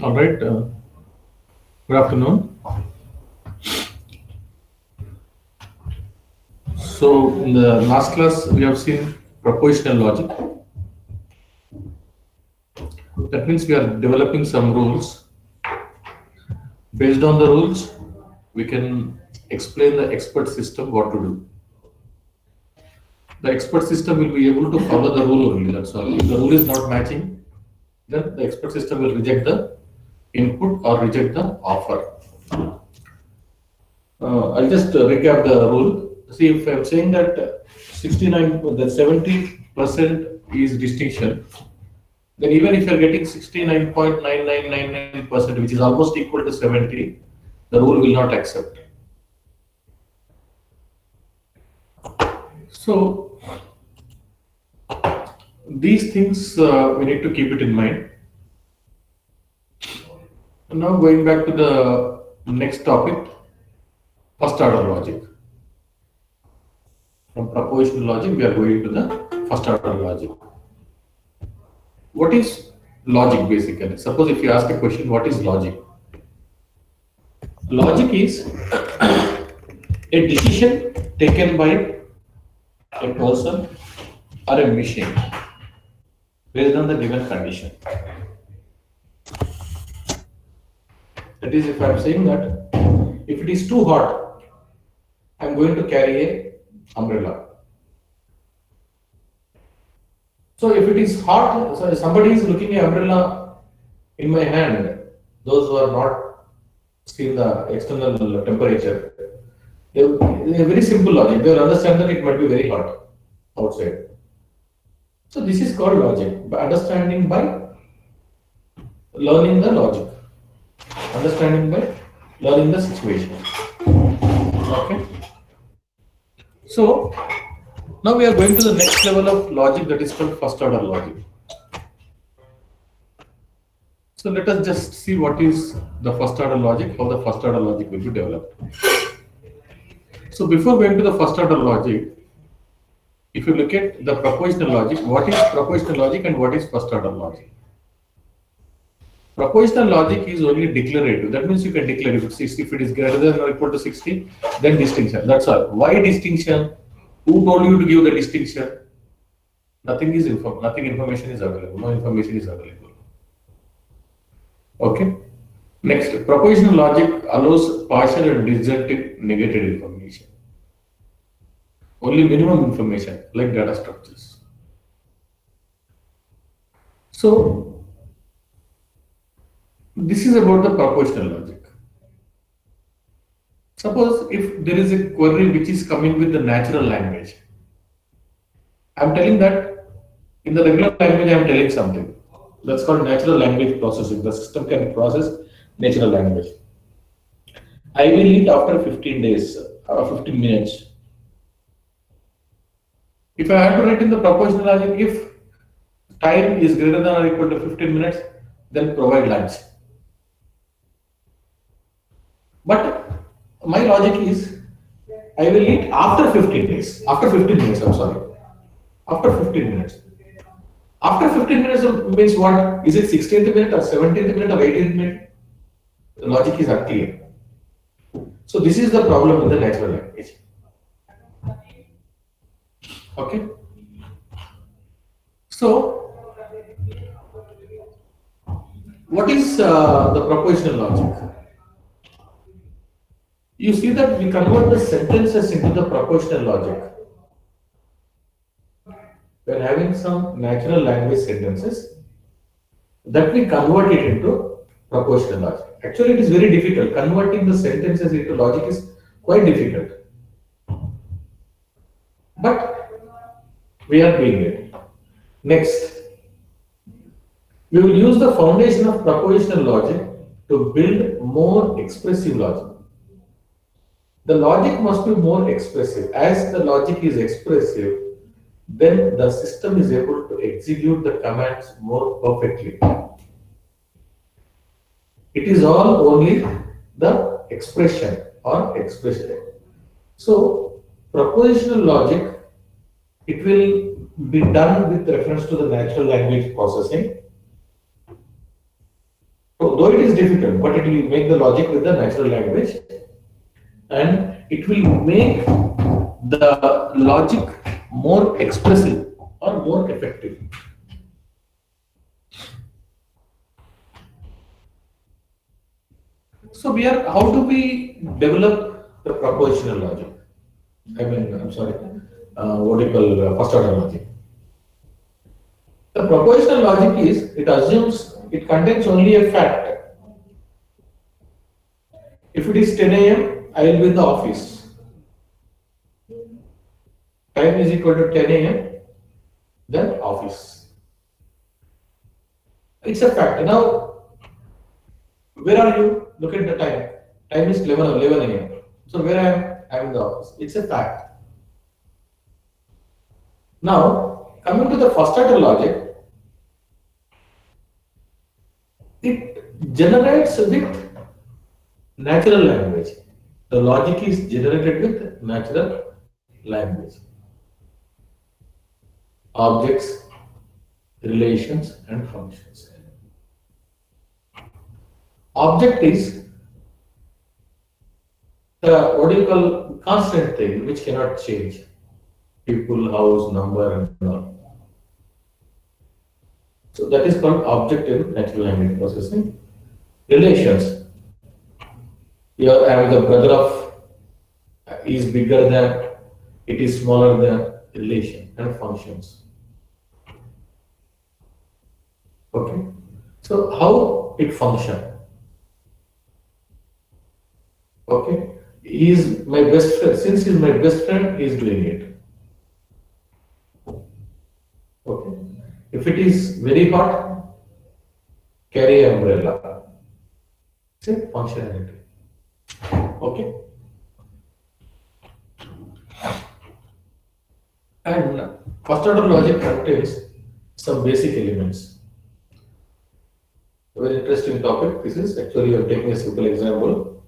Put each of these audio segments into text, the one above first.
All right. Good afternoon. So, in the last class, we have seen propositional logic. That means we are developing some rules. Based on the rules, we can explain the expert system what to do. The expert system will be able to follow the rule only. That's all. If the rule is not matching, then the expert system will reject the input or reject the offer. I'll just recap the rule. See, if I'm saying that 69, that 70% is distinction, then even if you're getting 69.9999%, which is almost equal to 70, the rule will not accept. So these things we need to keep it in mind. Now going back to the next topic, first order logic. From propositional logic, we are going to the first order logic. What is logic basically? Suppose if you ask a question, what is logic? Logic is a decision taken by a person or a machine based on the given condition. That is, if I am saying that if it is too hot, I am going to carry a umbrella. So if it is hot, so somebody is looking at umbrella in my hand, those who are not seen the external temperature, they have very simple logic. They will understand that it might be very hot outside. So this is called logic, by understanding by learning the logic, understanding by learning the situation. Okay. So now we are going to the next level of logic, that is called first order logic. So let us just see what is the first order logic, how the first order logic will be developed. So before going to the first order logic, if you look at the propositional logic, what is propositional logic and what is first order logic? Propositional logic is only declarative. That means you can declare if it is greater than or equal to 60, then distinction. That's all. Why distinction? Who told you to give the distinction? Nothing information is available. No information is available. Okay. Next, propositional logic allows partial and disjunctive negated information. Only minimum information like data structures. So this is about the propositional logic. Suppose if there is a query which is coming with the natural language, I am telling that in the regular language I am telling something. That's called natural language processing. The system can process natural language. I will eat after 15 days or 15 minutes. If I had to write in the propositional logic, if time is greater than or equal to 15 minutes, then provide lunch. But my logic is, I will eat after 15 days. After 15 minutes, I'm sorry. After 15 minutes. After 15 minutes means what? Is it 16th minute or 17th minute or 18th minute? The logic is unclear. So this is the problem with the natural language. Okay. So what is the propositional logic? You see that we convert the sentences into the propositional logic. When having some natural language sentences, that we convert it into propositional logic. Actually, it is very difficult. Converting the sentences into logic is quite difficult. But we are doing it. Next, we will use the foundation of propositional logic to build more expressive logic. The logic must be more expressive. As the logic is expressive, then the system is able to execute the commands more perfectly. It is all only the expression or expression. So, propositional logic, it will be done with reference to the natural language processing. So though it is difficult, but it will make the logic with the natural language, and it will make the logic more expressive or more effective. So how do we develop the propositional logic? I'm sorry, what do you call first order logic? The propositional logic is, it assumes, it contains only a fact. If it is 10 a.m., I will be in the office. Time is equal to 10 a.m., then office. It's a fact. Now, where are you? Look at the time. Time is 11 a.m. So where I am? I am in the office. It's a fact. Now, coming to the first order logic, it generates with natural language. The logic is generated with natural language. Objects, relations, and functions. Object is the what do you call constant thing which cannot change. People, house, number, and all. So that is called object in natural language processing. Relations. Here I am the brother of, is bigger than, it is smaller than, relation and functions. Okay. So how it function? Okay. He is my best friend. Since he is my best friend, he is doing it. Okay. If it is very hot, carry an umbrella. It's a functionality. Okay. And first order logic contains some basic elements. A very interesting topic. This is actually, I'm taking a simple example.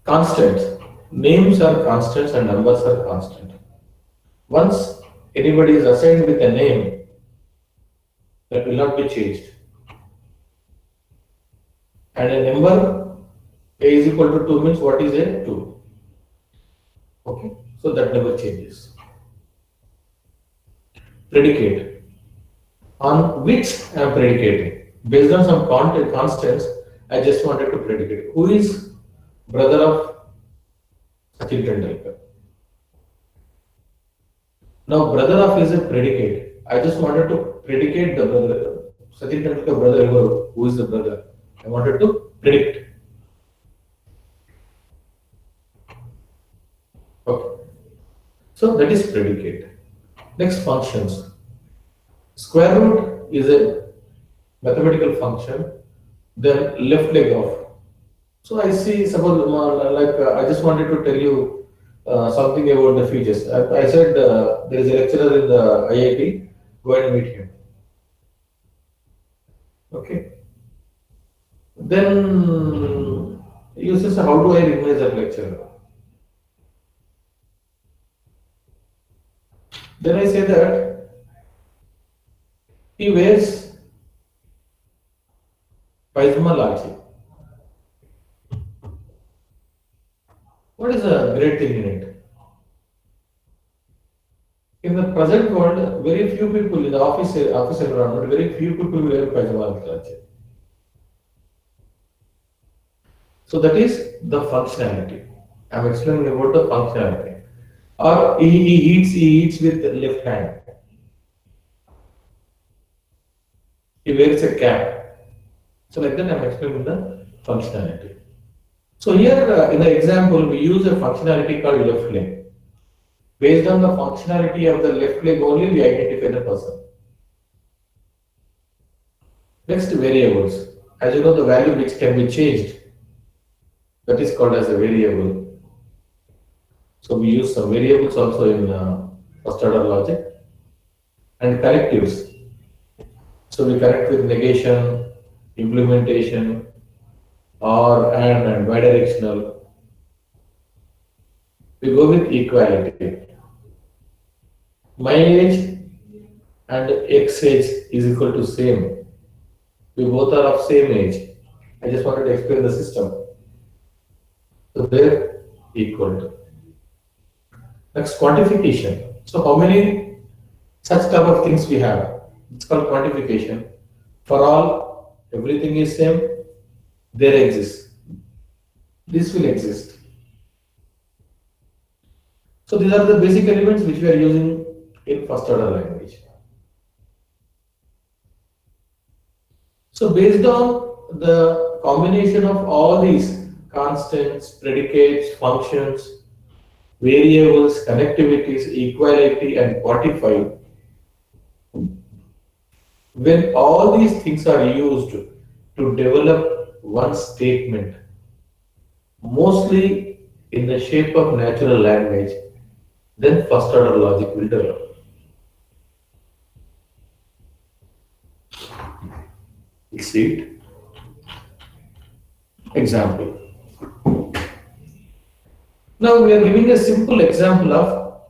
Constants. Names are constants and numbers are constant. Once anybody is assigned with a name, that will not be changed. And a number, a is equal to 2 means what is a 2? Okay, so that never changes. Predicate. On which I am predicating? Based on some constants, I just wanted to predicate. Who is brother of Sachin Tendulkar? Now, brother of is a predicate. I just wanted to predicate the brother. Sachin Tendulkar brother, who is the brother? I wanted to predict. Okay. So that is predicate. Next, functions. Square root is a mathematical function. Then left leg of. So I see, suppose I just wanted to tell you something about the features. I said there is a lecturer in the IIT. Go and meet him. Okay. Then you say, how do I recognize that lecturer? Then I say that he wears pajama lachi. What is the great thing in it? In the present world, very few people in the office environment, very few people wear pajama lachi. So that is the functionality. I am explaining about the functionality. Or he eats with the left hand. He wears a cap. So like that I am explaining the functionality. So here in the example we use a functionality called left leg. Based on the functionality of the left leg only we identify the person. Next, variables. As you know, the value which can be changed, that is called as a variable. So we use some variables also in first order logic. And correctives. So we correct with negation, implementation, or and bidirectional. We go with equality. My age and X age is equal to same. We both are of same age. I just wanted to explain the system. So they're equal to. Next, quantification. So how many such type of things we have? It's called quantification. For all, everything is same, there exists. This will exist. So these are the basic elements which we are using in first order language. So based on the combination of all these constants, predicates, functions, variables, connectivities, equality, and quantify, when all these things are used to develop one statement, mostly in the shape of natural language, then first order logic will develop. See it? Example. Now we are giving a simple example of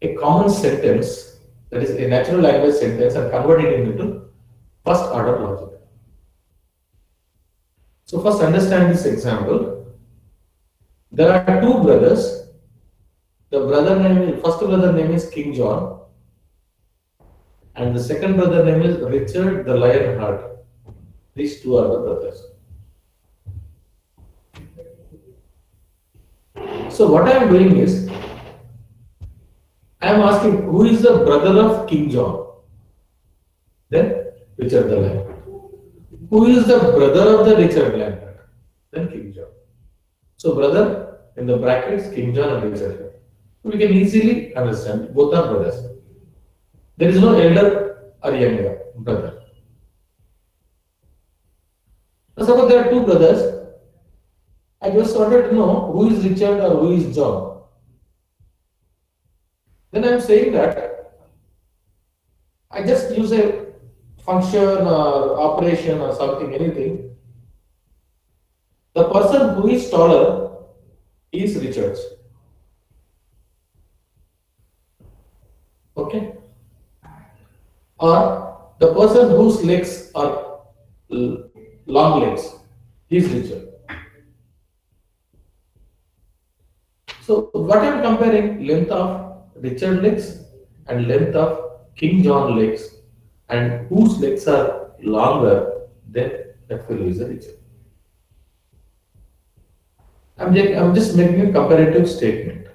a common sentence, that is a natural language sentence, and convert it into first order logic. So first understand this example. There are two brothers. First brother name is King John, and the second brother name is Richard the Lionheart. These two are the brothers. So what I am doing is, I am asking who is the brother of King John? Then Richard the Lionheart. Who is the brother of the Richard Lionheart? Then King John. So brother in the brackets, King John and Richard. We can easily understand both are brothers. There is no elder or younger brother. Now suppose there are two brothers. I just wanted to know who is Richard or who is John. Then I am saying that I just use a function or operation or something, anything. The person who is taller is Richards. Okay? Or the person whose legs are long legs is Richard. So what I am comparing, length of Richard legs and length of King John legs, and whose legs are longer, then that fellow is a Richard. I'm just making a comparative statement.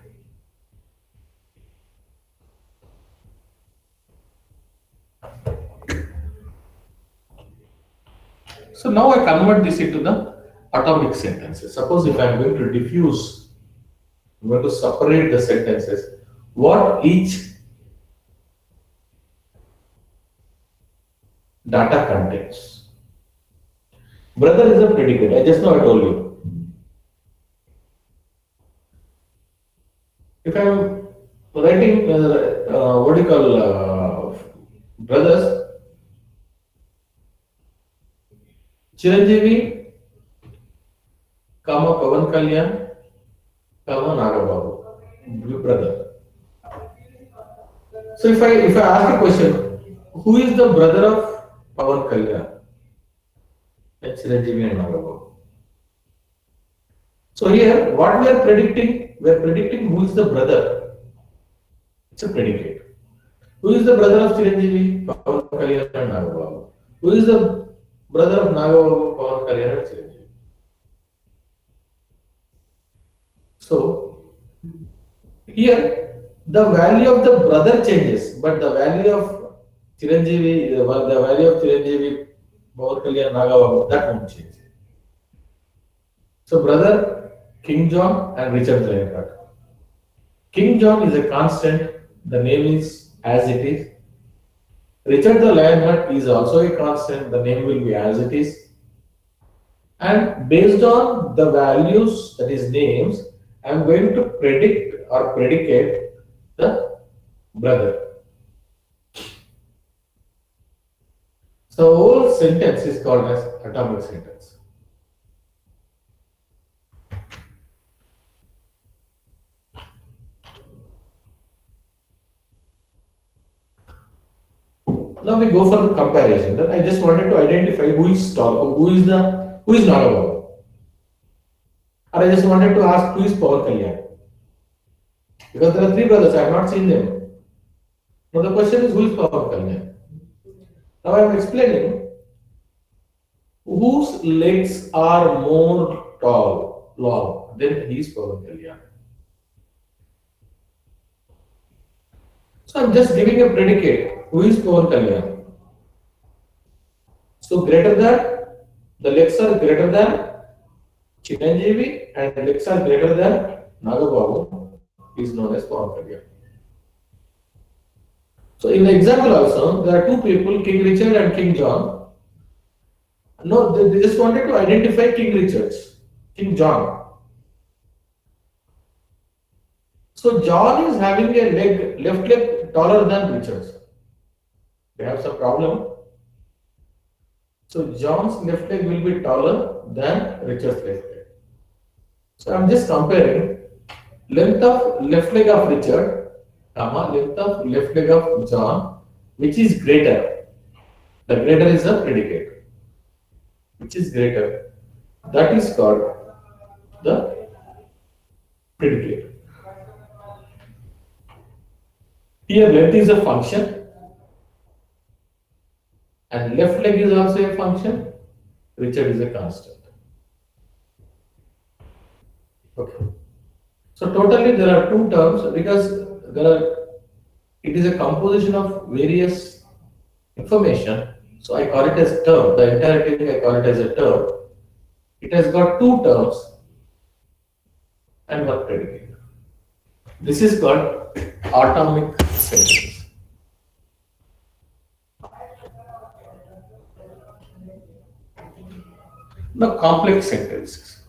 So now I convert this into the atomic sentences. Suppose if I'm going to diffuse, I'm going to separate the sentences, what each data contains. Brother is a predicate. I just now I told you. If I'm writing what do you call brothers, Chiranjeevi, Pavan Kalyan, Nagababu, brother. So if I ask a question, who is the brother of Pavan Kalyan? That's Chiranjeevi and Nagababu. So here, what we are predicting who is the brother. It's a predicate. Who is the brother of Chiranjeevi, Pavan Kalyan and Nagababu? Who is the brother of Nagababu, Pavan Kalyan and Chiranjeevi? So here the value of the brother changes, but the value of Chiranjeevi, the value of Chiranjeevi, Pavan Kalyan, Nagababu, that won't change. So brother, King John and Richard Lionheart. King John is a constant, the name is as it is. Richard the Lionheart is also a constant, the name will be as it is. And based on the values, that is names, I am going to predict or predicate the brother. So whole sentence is called as atomic sentence. Now we go for the comparison. Then I just wanted to identify who is Nagababu. Or I just wanted to ask who is Pawan Kalyan. Because there are three brothers, I have not seen them. Now the question is who is Pawan Kalyan? Now I am explaining whose legs are more long, then he is Pawan Kalyan. So I'm just giving a predicate. Who is Pawan Kalyan? So greater than, the legs are greater than Chiranjeevi and legs are greater than Nagababu is known as Pawan Kalyan. So in the example also, there are two people, King Richard and King John. No, they just wanted to identify King Richard's, King John. So John is having a left leg taller than Richard's. They have some problem. So John's left leg will be taller than Richard's left leg. So I'm just comparing length of left leg of Richard, length of left leg of John, which is greater. The greater is the predicate. Which is greater? That is called the predicate. Here length is a function and left leg is also a function. Richard is a constant. Okay. So totally there are two terms because it is a composition of various information. So I call it as term. The entire thing I call it as a term. It has got two terms and one predicate. This is called atomic sentence. Now complex sentences.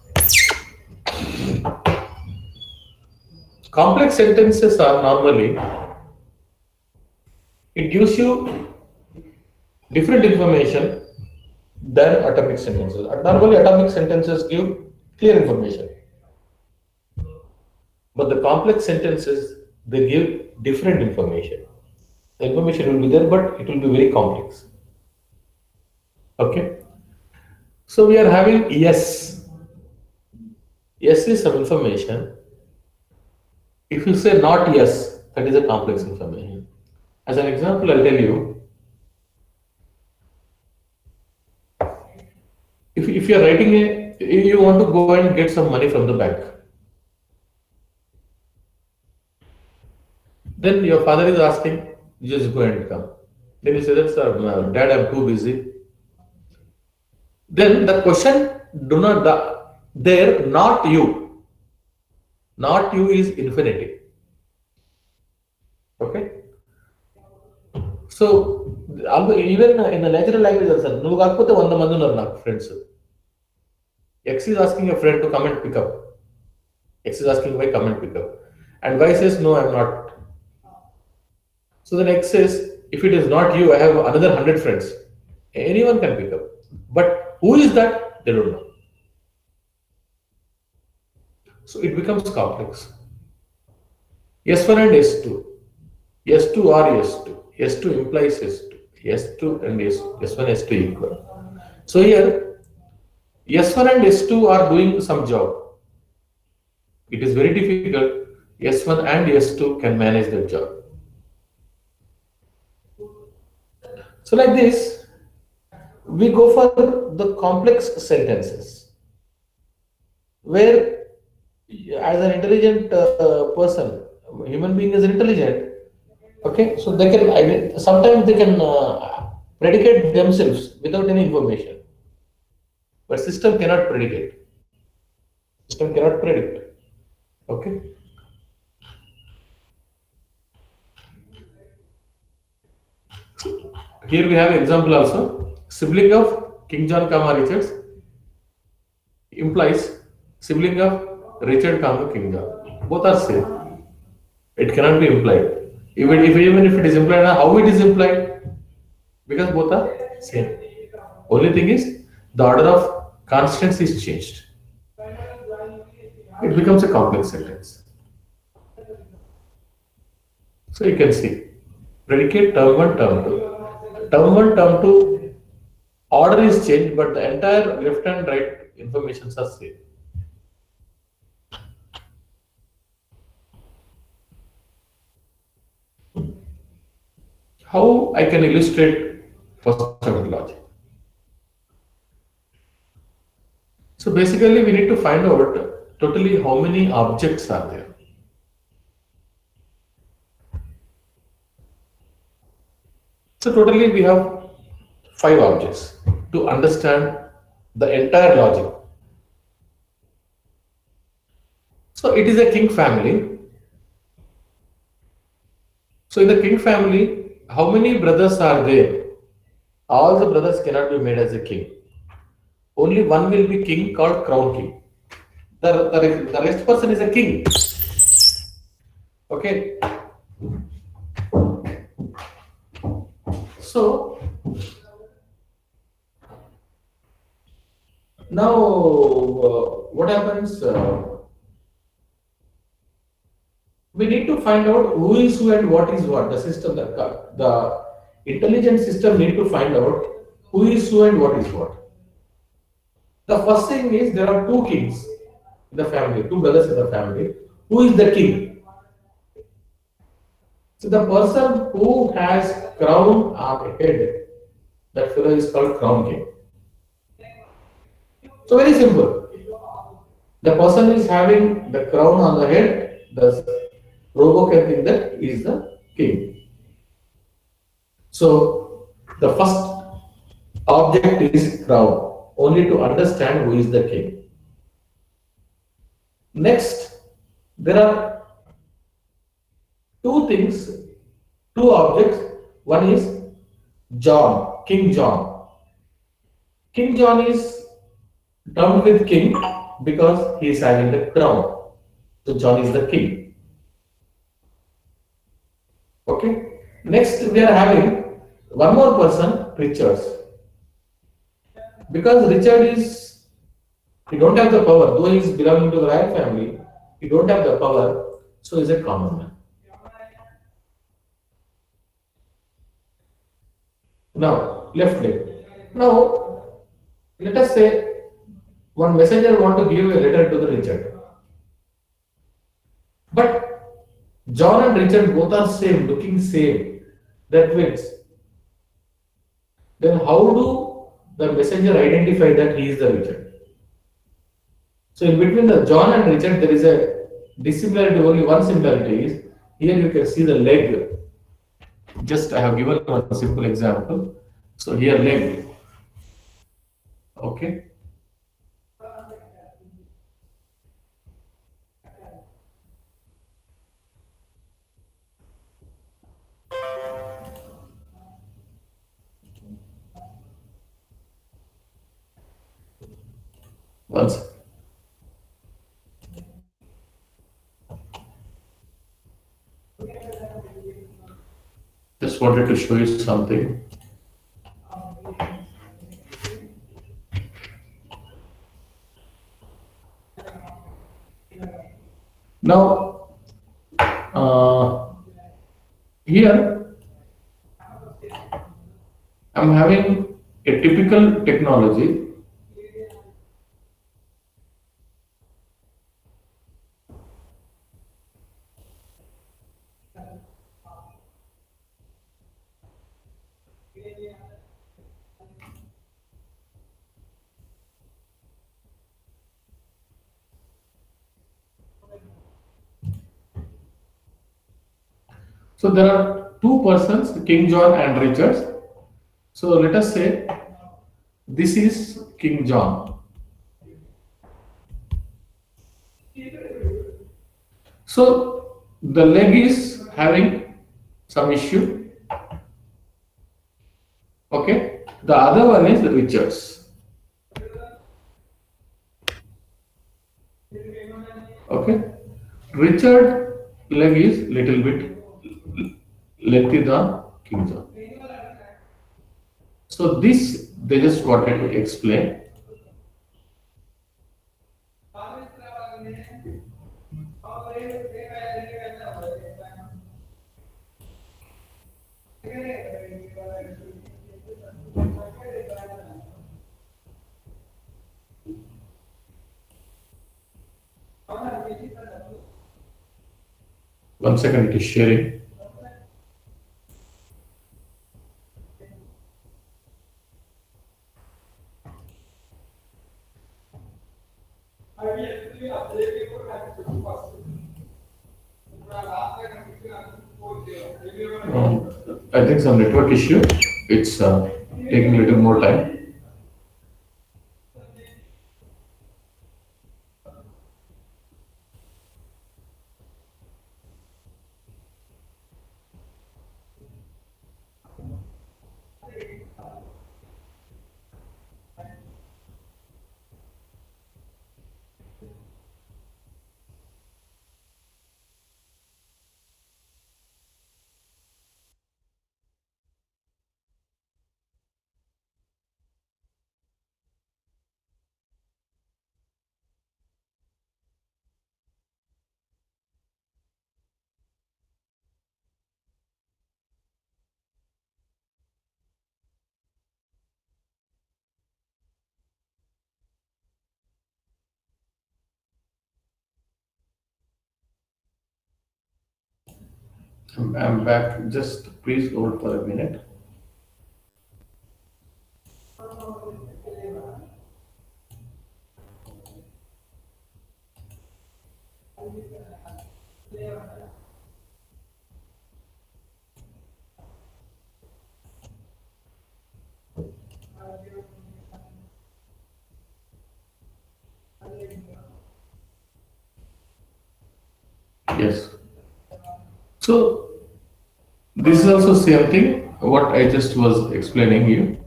Complex sentences are normally, it gives you different information than atomic sentences. Normally atomic sentences give clear information. But the complex sentences, they give different information. The information will be there, but it will be very complex. Okay. So we are having yes. Yes is some information. If you say not yes, that is a complex information. As an example, I'll tell you. If you are writing you want to go and get some money from the bank. Then your father is asking, just go and come. Then you say that, sir, dad, I'm too busy. Then the question, there, not you. Not you is infinitive. Okay? So, even in the natural language also, you kaakapothe 100 mandi unnaru naaku friends. X is asking a friend to come and pick up. X is asking Y, come and pick up. And Y says, no, I'm not. So then X says, if it is not you, I have another 100 friends. Anyone can pick up. But who is that? They don't know. So it becomes complex. S1 and S2. S2 or S2. S2 implies S2. S2 and S1, S2 equal. So here, S1 and S2 are doing some job. It is very difficult. S1 and S2 can manage that job. So like this, we go for the complex sentences, where as an intelligent person, human being is intelligent. Okay, so they can sometimes they can predicate themselves without any information, but system cannot predicate. System cannot predict. Okay. Here we have example also. Sibling of King John, Richards implies sibling of Richard, King John. Both are same. It cannot be implied. Even if it is implied, how it is implied? Because both are same. Only thing is the order of constants is changed. It becomes a complex sentence. So you can see predicate term 1, term 2. term one, term two, order is changed, but the entire left and right informations are same. How I can illustrate first order logic? So basically, we need to find out totally how many objects are there. So totally we have five objects to understand the entire logic. So it is a king family. So in the king family, how many brothers are there? All the brothers cannot be made as a king. Only one will be king called crown king. The rest person is a king. Okay. So now what happens? We need to find out who is who and what is what. The system, the intelligent system need to find out who is who and what is what. The first thing is there are two kings in the family, two brothers in the family. Who is the king? So the person who has crown on head, that fellow is called crown king. So very simple. The person is having the crown on the head, the robo can think that he is the king. So the first object is crown, only to understand who is the king. Next, there are two things, two objects. One is John, King John. King John is termed with king because he is having the crown. So John is the king. Okay. Next, we are having one more person, Richard. Because Richard is, he don't have the power, though he is belonging to the royal family, he don't have the power, so he is a common man. Now, left leg. Now, let us say one messenger want to give a letter to the Richard. But John and Richard both are same, looking same. That means, then how do the messenger identify that he is the Richard? So in between the John and Richard, there is a dissimilarity, only one similarity is, here you can see the leg. Just I have given one simple example. So here leg. Okay. Once. Just wanted to show you something. Now, here I'm having a typical technology. So there are two persons, King John and Richard. So let us say this is King John. So the leg is having some issue. Okay. The other one is Richard's. Okay. Richard leg is little bit lengthy than King John. So this they just wanted to explain. 1 second, it is sharing. I think some network issue. It's taking a little more time. I'm back. Just please hold for a minute. Yes. So this is also same thing. What I just was explaining you.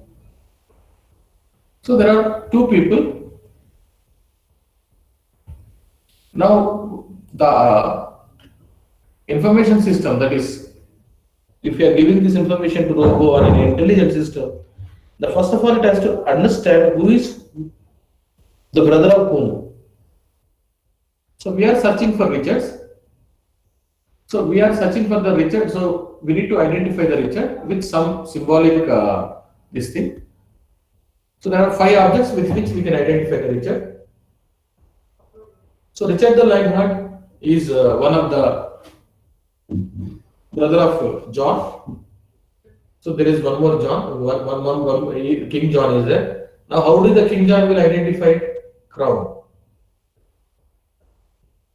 So there are two people. Now the information system, that is, if you are giving this information to Robo or an intelligent system, the first of all it has to understand who is the brother of whom. So we are searching for Richards. So we are searching for the Richard. So we need to identify the Richard with some symbolic this thing. So there are 5 objects with which we can identify the Richard. So Richard the Lionheart is one of the brother of John. So there is one more John, one King John is there. Now how do the King John will identify crown?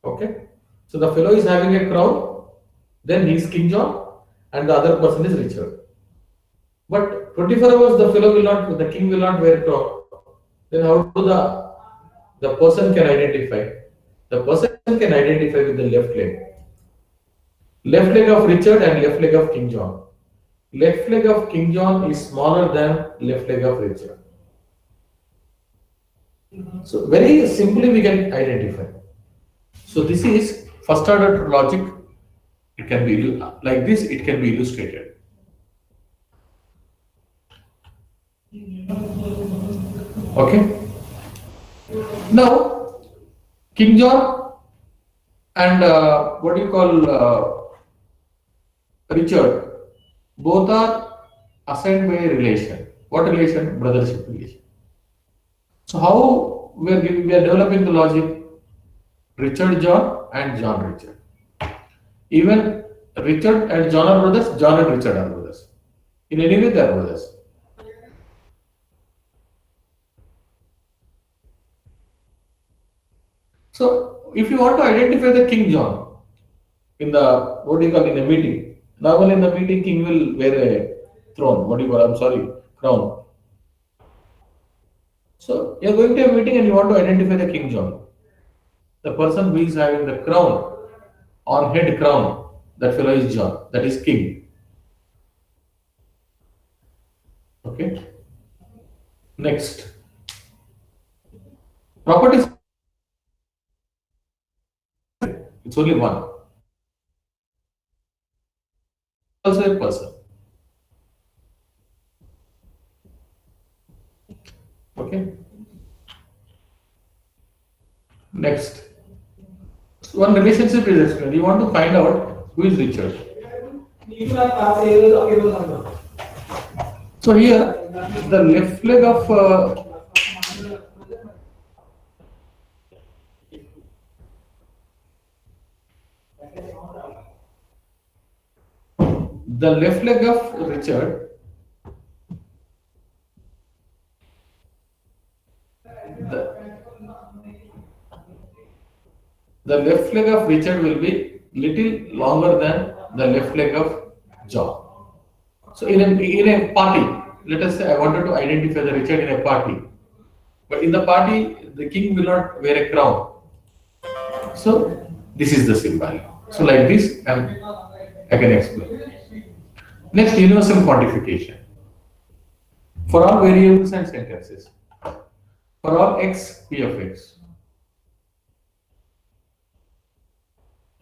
Okay. So the fellow is having a crown, then he is King John, and the other person is Richard. But 24 hours the king will not wear crown. Then how do the person can identify? The person can identify with the left leg. Left leg of Richard and left leg of King John. Left leg of King John is smaller than left leg of Richard. So very simply we can identify. So this is first order logic. It can be like this, it can be illustrated. Okay. Now, King John and what do you call Richard, both are assigned by a relation. What relation? Brothership relation. So how we are developing the logic? Richard John and John Richard. Even Richard and John are brothers. John and Richard are brothers. In any way, they are brothers. So if you want to identify the King John in the what do you call in a meeting? Normally in the meeting, king will wear a throne. What do you call? I'm sorry, crown. So you are going to a meeting and you want to identify the King John. The person who is having the crown, on head crown, that fellow is John. That is king. Okay. Next. Properties. It's only one. Also a person. Okay. Next. So one relationship is explained. You want to find out who is Richard. So here, the left leg of The left leg of Richard, the, the left leg of Richard will be little longer than the left leg of John. So in a party, let us say I wanted to identify the Richard in a party, but in the party the king will not wear a crown. So this is the symbol. So like this, I can explain. Next, universal quantification for all variables and sentences. For all x, p of x.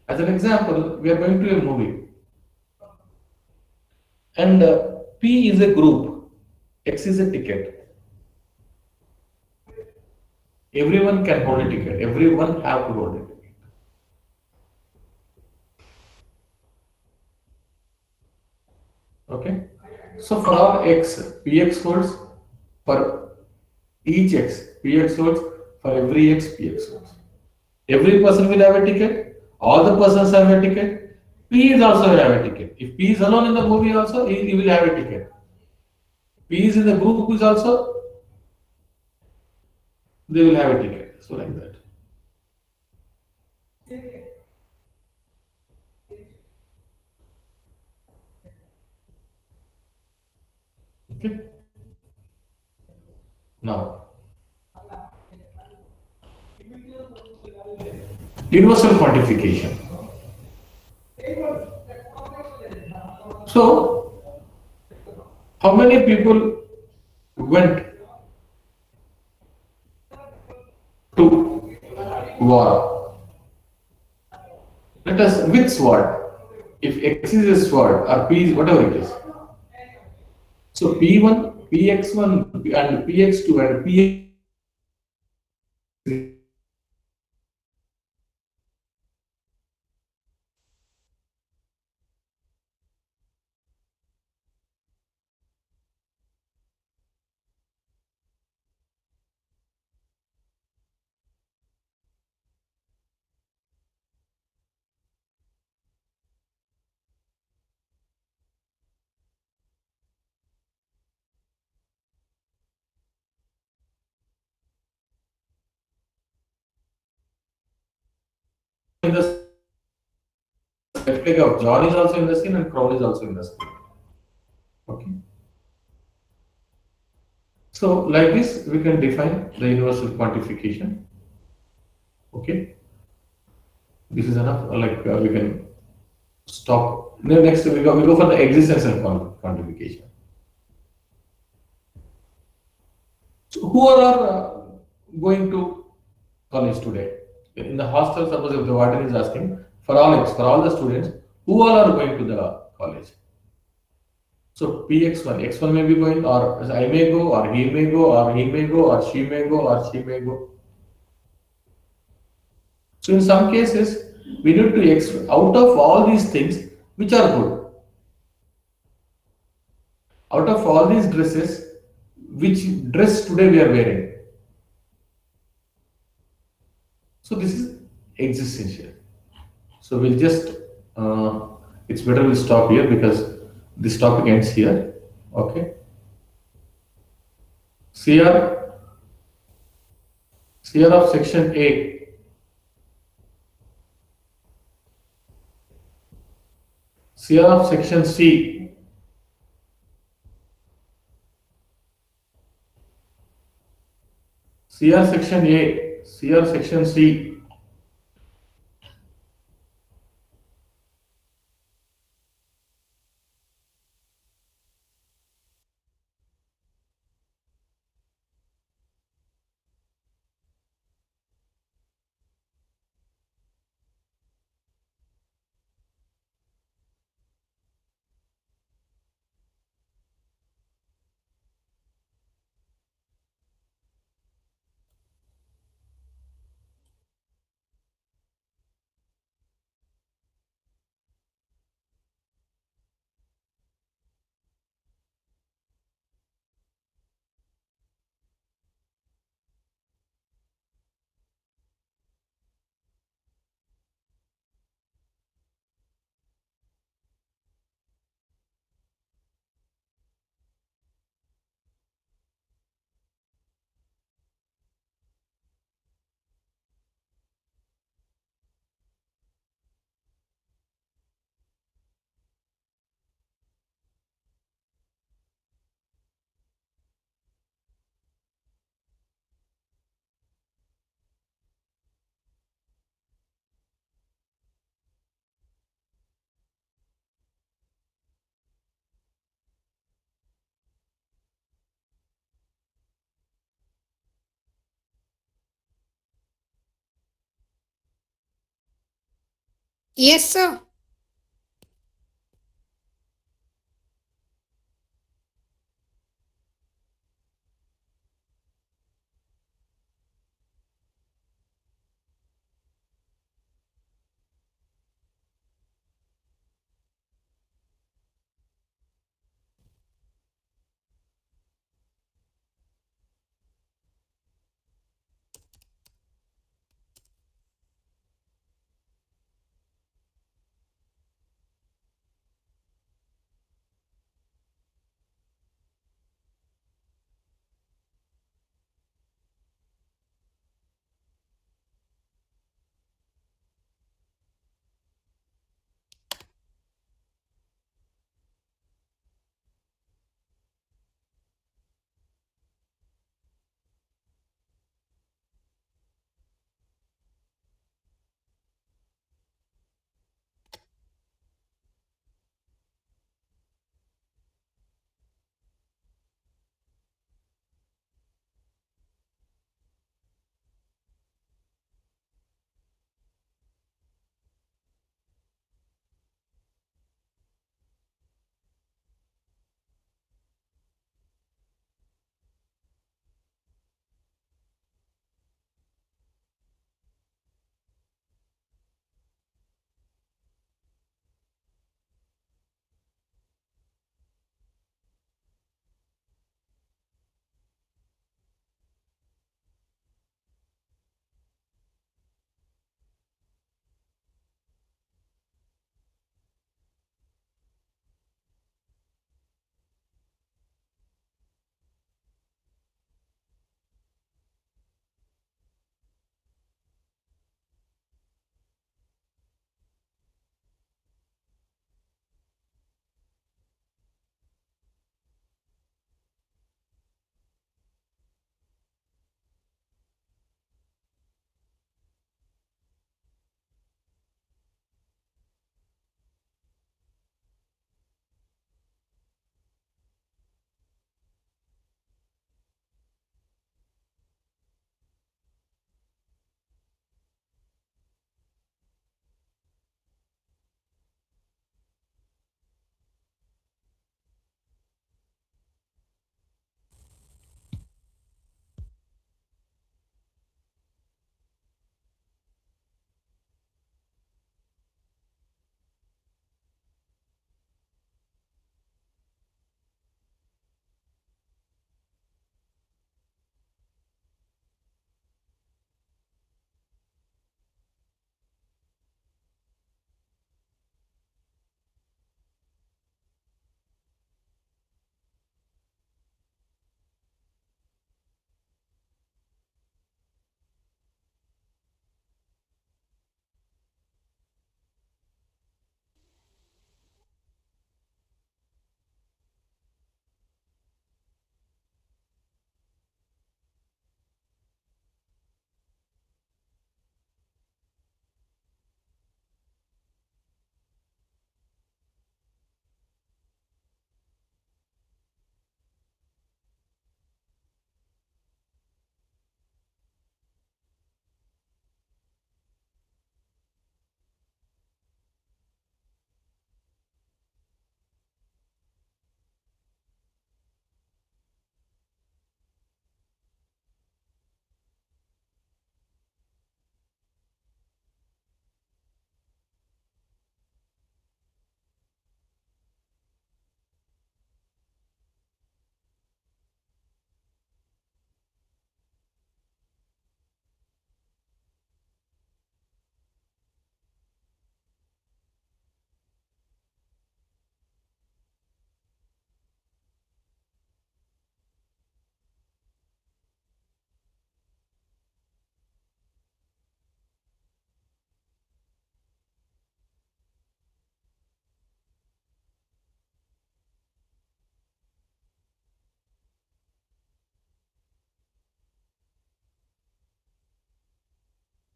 As an example, we are going to a movie, and p is a group, x is a ticket. Everyone can hold a ticket. Everyone have to hold it. Okay. So for all x, px holds for each x, px holds for every x, px holds. Every person will have a ticket. All the persons have a ticket. P is also have a ticket. If P is alone in the movie also, he will have a ticket. P is in the group is also, they will have a ticket. So like that. Okay. Now, universal quantification. So, how many people went to war? Let us with sword. If X is a sword or P is whatever it is. So P1, PX1 and PX2 and P in the left leg of John is also in the scene and Crown is also in the scene. Okay. So like this, we can define the universal quantification. Okay. This is enough. Like we can stop. Next, we go for the existential quantification. So who are going to college today? In the hostel, suppose if the warden is asking for all the students, who all are going to the college? So PX1, X1 may be going, or I may go, or he may go, or he may go, or she may go, or she may go. So in some cases, we need to out of all these things, which are good. Out of all these dresses, which dress today we are wearing? So this is existential. So we'll just, it's better we stop here because this topic ends here. Okay. CR, CR of section A, CR of section C, CR section A, CR section C. Yes, sir.